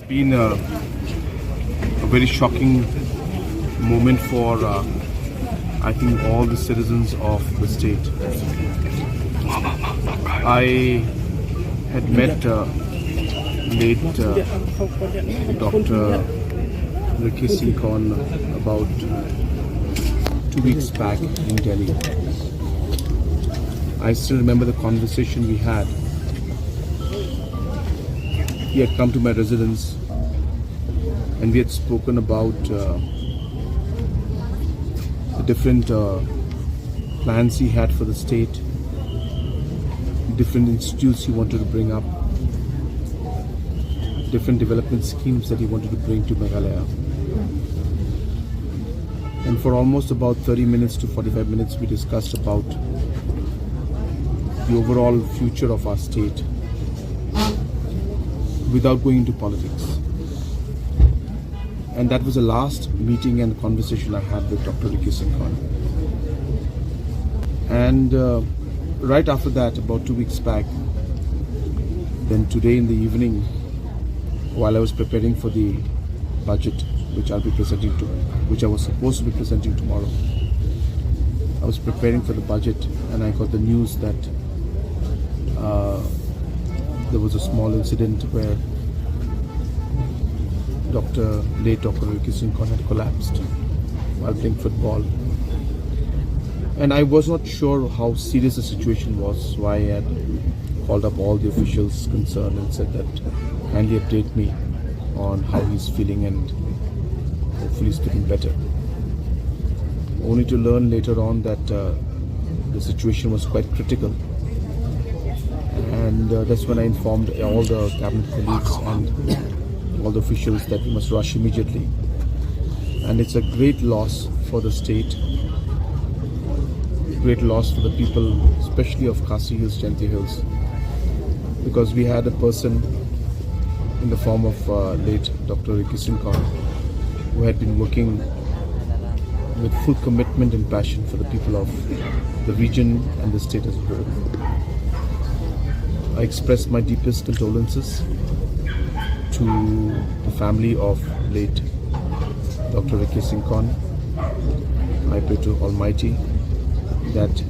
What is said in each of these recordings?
been a very shocking moment for, I think, all the citizens of the state. I had met late Dr. Ricky Singh about 2 weeks back in Delhi. I still remember the conversation we had. He had come to my residence and we had spoken about the different plans he had for the state, different institutes he wanted to bring up, different development schemes that he wanted to bring to Meghalaya. And for almost about 30 minutes to 45 minutes we discussed about the overall future of our state without going into politics. And that was the last meeting and conversation I had with Dr. Ricky Singh. And right after that, about 2 weeks back, then today in the evening, while I was preparing for the budget, which I was supposed to be presenting tomorrow, I was preparing for the budget and I got the news that there was a small incident where late Dr. Ricky Singh had collapsed while playing football. And I was not sure how serious the situation was, so I had called up all the officials concerned and said that kindly update me on how he's feeling and hopefully he's getting better. Only to learn later on that the situation was quite critical. And that's when I informed all the cabinet colleagues and all the officials that we must rush immediately. And it's a great loss for the state, great loss for the people, especially of Khasi Hills, Jaintia Hills, because we had a person in the form of late Dr. Ricky Singh who had been working with full commitment and passion for the people of the region and the state as a whole. I express my deepest condolences to the family of late Dr. Ricky Singh. I pray to Almighty that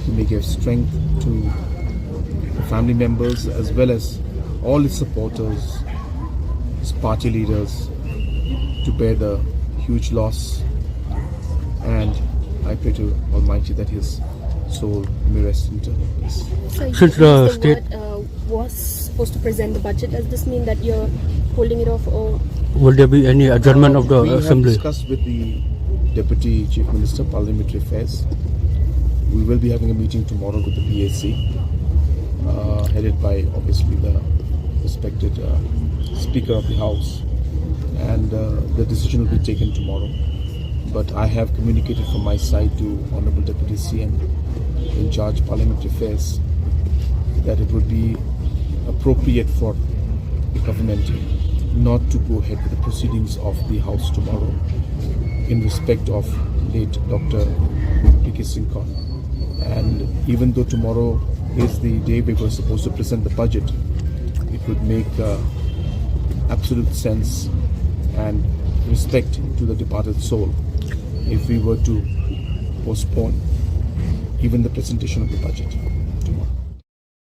He may give strength to the family members as well as all His supporters, His party leaders, to bear the huge loss. And I pray to Almighty that His soul may rest in peace. So since the state was supposed to present the budget, does this mean that you're holding it off, or will there be any adjournment of the assembly? We have discussed with the Deputy Chief Minister, Parliamentary Affairs. We will be having a meeting tomorrow with the PAC, headed by obviously the respected Speaker of the House, and the decision will be taken tomorrow. But I have communicated from my side to Honorable Deputy CM in charge Parliamentary Affairs that it would be appropriate for the government not to go ahead with the proceedings of the House tomorrow in respect of late Dr. Ricky Singh. And even though tomorrow is the day we were supposed to present the budget, it would make absolute sense and respect to the departed soul if we were to postpone even the presentation of the budget.